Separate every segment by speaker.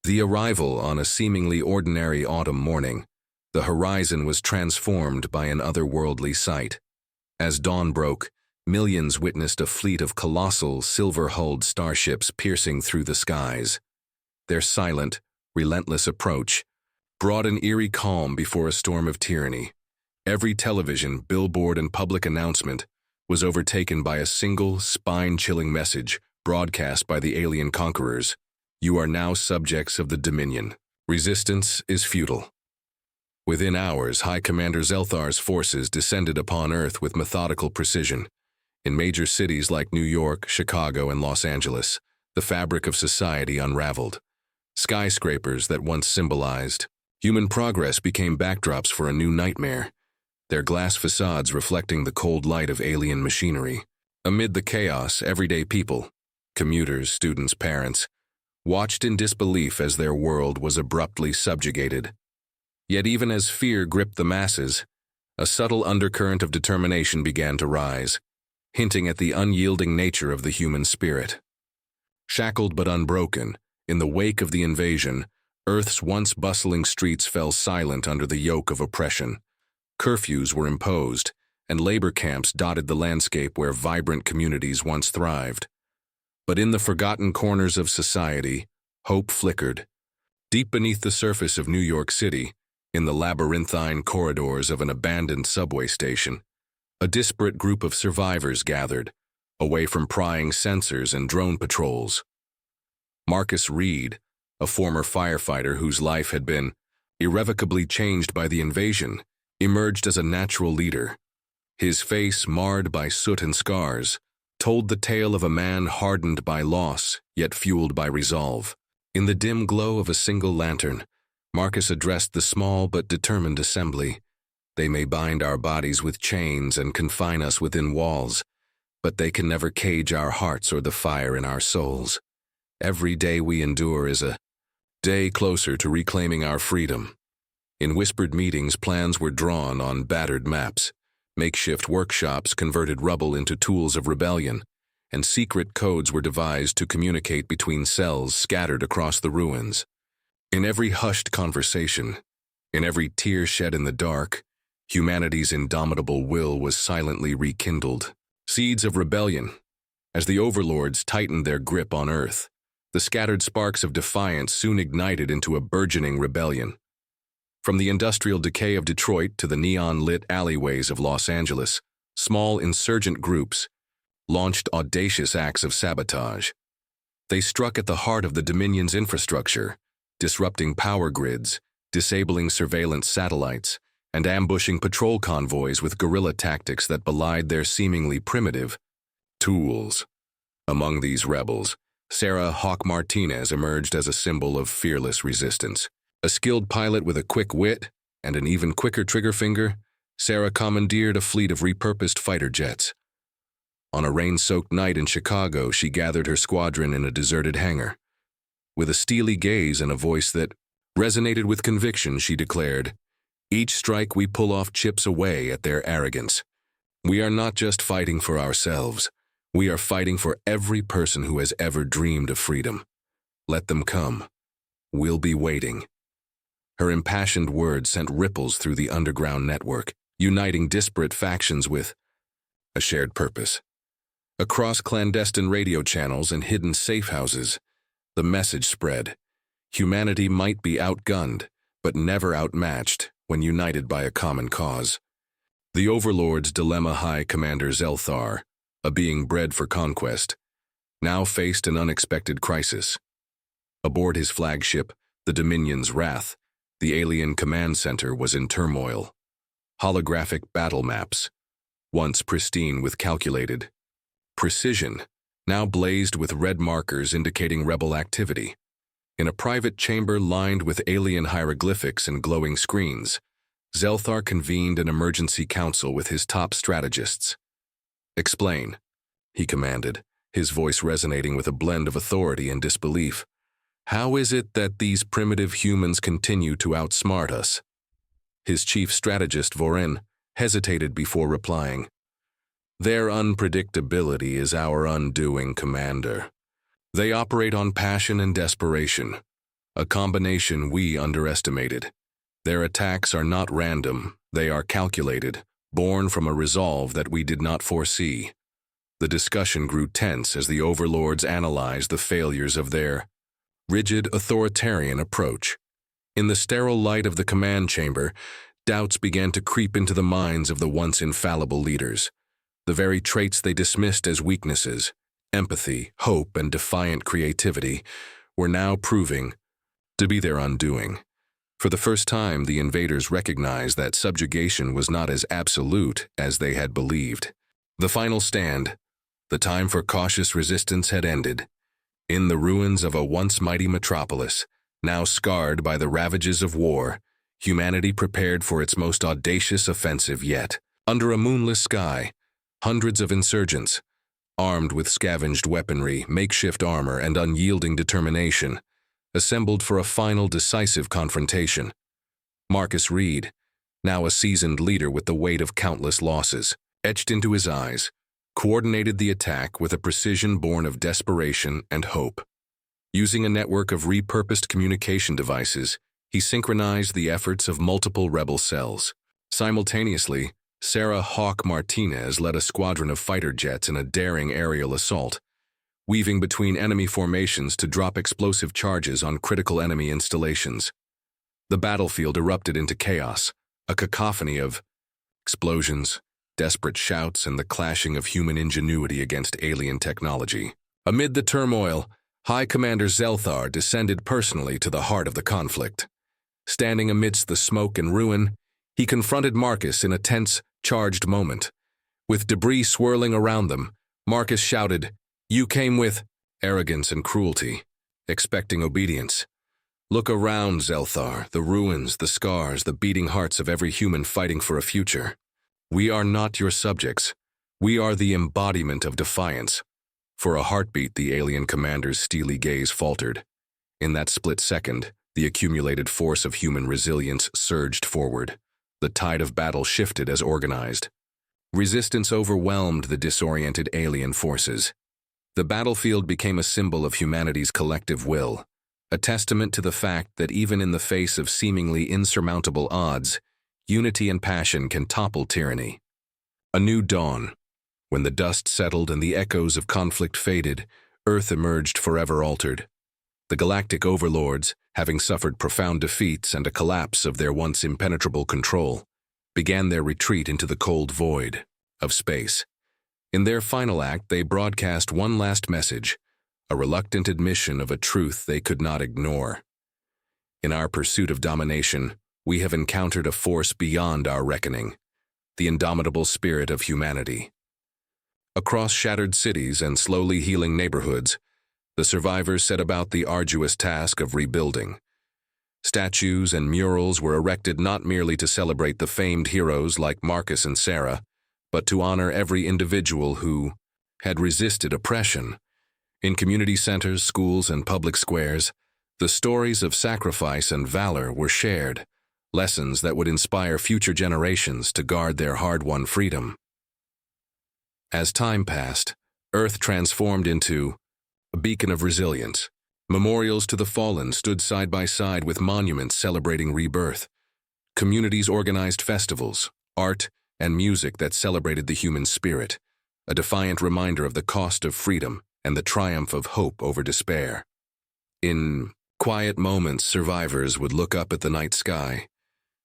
Speaker 1: The arrival on a seemingly ordinary autumn morning, the horizon was transformed by an otherworldly sight. As dawn broke, millions witnessed a fleet of colossal, silver-hulled starships piercing through the skies. Their silent, relentless approach brought an eerie calm before a storm of tyranny. Every television, billboard, and public announcement was overtaken by a single, spine-chilling message broadcast by the alien conquerors. You are now subjects of the Dominion. Resistance is futile. Within hours, High Commander Zelthar's forces descended upon Earth with methodical precision. In major cities like New York, Chicago, and Los Angeles, the fabric of society unraveled. Skyscrapers that once symbolized human progress became backdrops for a new nightmare, their glass facades reflecting the cold light of alien machinery. Amid the chaos, everyday people, commuters, students, parents, watched in disbelief as their world was abruptly subjugated. Yet even as fear gripped the masses, a subtle undercurrent of determination began to rise, hinting at the unyielding nature of the human spirit. Shackled but unbroken, in the wake of the invasion, Earth's once bustling streets fell silent under the yoke of oppression. Curfews were imposed, and labor camps dotted the landscape where vibrant communities once thrived. But in the forgotten corners of society, hope flickered. Deep beneath the surface of New York City, in the labyrinthine corridors of an abandoned subway station, a disparate group of survivors gathered, away from prying sensors and drone patrols. Marcus Reed, a former firefighter whose life had been irrevocably changed by the invasion, emerged as a natural leader. His face, marred by soot and scars, told the tale of a man hardened by loss, yet fueled by resolve. In the dim glow of a single lantern, Marcus addressed the small but determined assembly. They may bind our bodies with chains and confine us within walls, but they can never cage our hearts or the fire in our souls. Every day we endure is a day closer to reclaiming our freedom. In whispered meetings, plans were drawn on battered maps. Makeshift workshops converted rubble into tools of rebellion, and secret codes were devised to communicate between cells scattered across the ruins. In every hushed conversation, in every tear shed in the dark, humanity's indomitable will was silently rekindled. Seeds of rebellion. As the overlords tightened their grip on Earth, the scattered sparks of defiance soon ignited into a burgeoning rebellion. From the industrial decay of Detroit to the neon-lit alleyways of Los Angeles, small insurgent groups launched audacious acts of sabotage. They struck at the heart of the Dominion's infrastructure, disrupting power grids, disabling surveillance satellites, and ambushing patrol convoys with guerrilla tactics that belied their seemingly primitive tools. Among these rebels, Sarah Hawk Martinez emerged as a symbol of fearless resistance. A skilled pilot with a quick wit and an even quicker trigger finger, Sarah commandeered a fleet of repurposed fighter jets. On a rain-soaked night in Chicago, she gathered her squadron in a deserted hangar. With a steely gaze and a voice that resonated with conviction, she declared, "Each strike we pull off chips away at their arrogance. We are not just fighting for ourselves. We are fighting for every person who has ever dreamed of freedom. Let them come. We'll be waiting." Her impassioned words sent ripples through the underground network, uniting disparate factions with a shared purpose. Across clandestine radio channels and hidden safe houses, the message spread. Humanity might be outgunned, but never outmatched when united by a common cause. The Overlord's dilemma. High Commander Zelthar, a being bred for conquest, now faced an unexpected crisis. Aboard his flagship, the Dominion's Wrath, the alien command center was in turmoil. Holographic battle maps, once pristine with calculated precision, now blazed with red markers indicating rebel activity. In a private chamber lined with alien hieroglyphics and glowing screens, Zelthar convened an emergency council with his top strategists. "Explain," he commanded, his voice resonating with a blend of authority and disbelief. "How is it that these primitive humans continue to outsmart us?" His chief strategist, Voren, hesitated before replying. "Their unpredictability is our undoing, Commander. They operate on passion and desperation, a combination we underestimated. Their attacks are not random, they are calculated, born from a resolve that we did not foresee. The discussion grew tense as the overlords analyzed the failures of their rigid, authoritarian approach. In the sterile light of the command chamber, doubts began to creep into the minds of the once infallible leaders. The very traits they dismissed as weaknesses, empathy, hope, and defiant creativity, were now proving to be their undoing. For the first time, the invaders recognized that subjugation was not as absolute as they had believed. The final stand, the time for cautious resistance, had ended. In the ruins of a once mighty metropolis, now scarred by the ravages of war, humanity prepared for its most audacious offensive yet. Under a moonless sky, hundreds of insurgents, armed with scavenged weaponry, makeshift armor, and unyielding determination, assembled for a final decisive confrontation. Marcus Reed, now a seasoned leader with the weight of countless losses, etched into his eyes, coordinated the attack with a precision born of desperation and hope. Using a network of repurposed communication devices, he synchronized the efforts of multiple rebel cells. Simultaneously, Sarah Hawk Martinez led a squadron of fighter jets in a daring aerial assault, weaving between enemy formations to drop explosive charges on critical enemy installations. The battlefield erupted into chaos, a cacophony of explosions, desperate shouts, and the clashing of human ingenuity against alien technology. Amid the turmoil, High Commander Zelthar descended personally to the heart of the conflict. Standing amidst the smoke and ruin, he confronted Marcus in a tense, charged moment. With debris swirling around them, Marcus shouted, "You came with arrogance and cruelty, expecting obedience. Look around, Zelthar, the ruins, the scars, the beating hearts of every human fighting for a future. We are not your subjects. We are the embodiment of defiance." For a heartbeat, the alien commander's steely gaze faltered. In that split second, the accumulated force of human resilience surged forward. The tide of battle shifted as organized. Resistance overwhelmed the disoriented alien forces. The battlefield became a symbol of humanity's collective will, a testament to the fact that even in the face of seemingly insurmountable odds, unity and passion can topple tyranny. A new dawn. When the dust settled and the echoes of conflict faded, Earth emerged forever altered. The Galactic Overlords, having suffered profound defeats and a collapse of their once impenetrable control, began their retreat into the cold void of space. In their final act, they broadcast one last message, a reluctant admission of a truth they could not ignore. In our pursuit of domination, we have encountered a force beyond our reckoning, the indomitable spirit of humanity. Across shattered cities and slowly healing neighborhoods, the survivors set about the arduous task of rebuilding. Statues and murals were erected not merely to celebrate the famed heroes like Marcus and Sarah, but to honor every individual who had resisted oppression. In community centers, schools, and public squares, the stories of sacrifice and valor were shared, lessons that would inspire future generations to guard their hard-won freedom. As time passed, Earth transformed into a beacon of resilience. Memorials to the fallen stood side by side with monuments celebrating rebirth. Communities organized festivals, art, and music that celebrated the human spirit, a defiant reminder of the cost of freedom and the triumph of hope over despair. In quiet moments, survivors would look up at the night sky,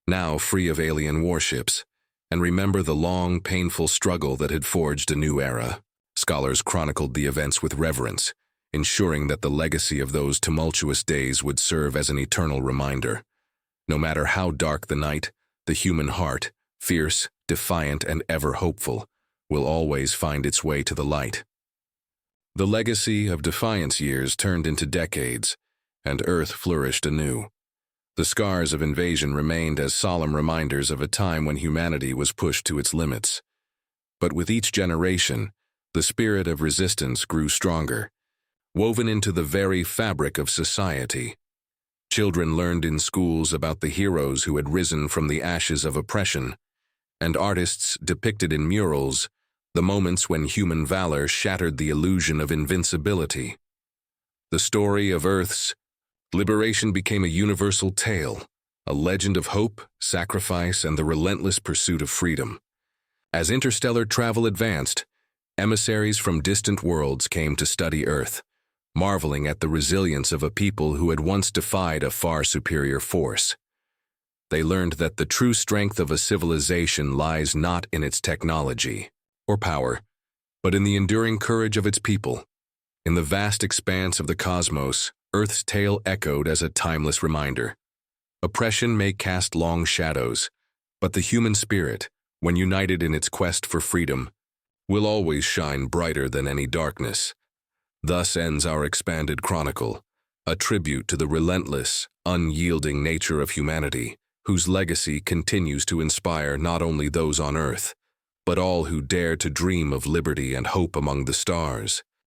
Speaker 1: now free of alien warships, and remember the long, painful struggle that had forged a new era. Scholars chronicled the events with reverence, ensuring that the legacy of those tumultuous days would serve as an eternal reminder. No matter how dark the night, the human heart, fierce, defiant, and ever hopeful, will always find its way to the light. The legacy of Defiance years turned into decades, and Earth flourished anew. The scars of invasion remained as solemn reminders of a time when humanity was pushed to its limits. But with each generation, the spirit of resistance grew stronger, woven into the very fabric of society. Children learned in schools about the heroes who had risen from the ashes of oppression, and artists depicted in murals the moments when human valor shattered the illusion of invincibility. The story of Earth's Liberation became a universal tale, a legend of hope, sacrifice, and the relentless pursuit of freedom. As interstellar travel advanced, emissaries from distant worlds came to study Earth, marveling at the resilience of a people who had once defied a far superior force. They learned that the true strength of a civilization lies not in its technology or power, but in the enduring courage of its people. In the vast expanse of the cosmos, Earth's tale echoed as a timeless reminder. Oppression may cast long shadows, but the human spirit, when united in its quest for freedom, will always shine brighter than any darkness. Thus ends our expanded chronicle, a tribute to the relentless, unyielding nature of humanity, whose legacy continues to inspire not only those on Earth, but all who dare to dream of liberty and hope among the stars.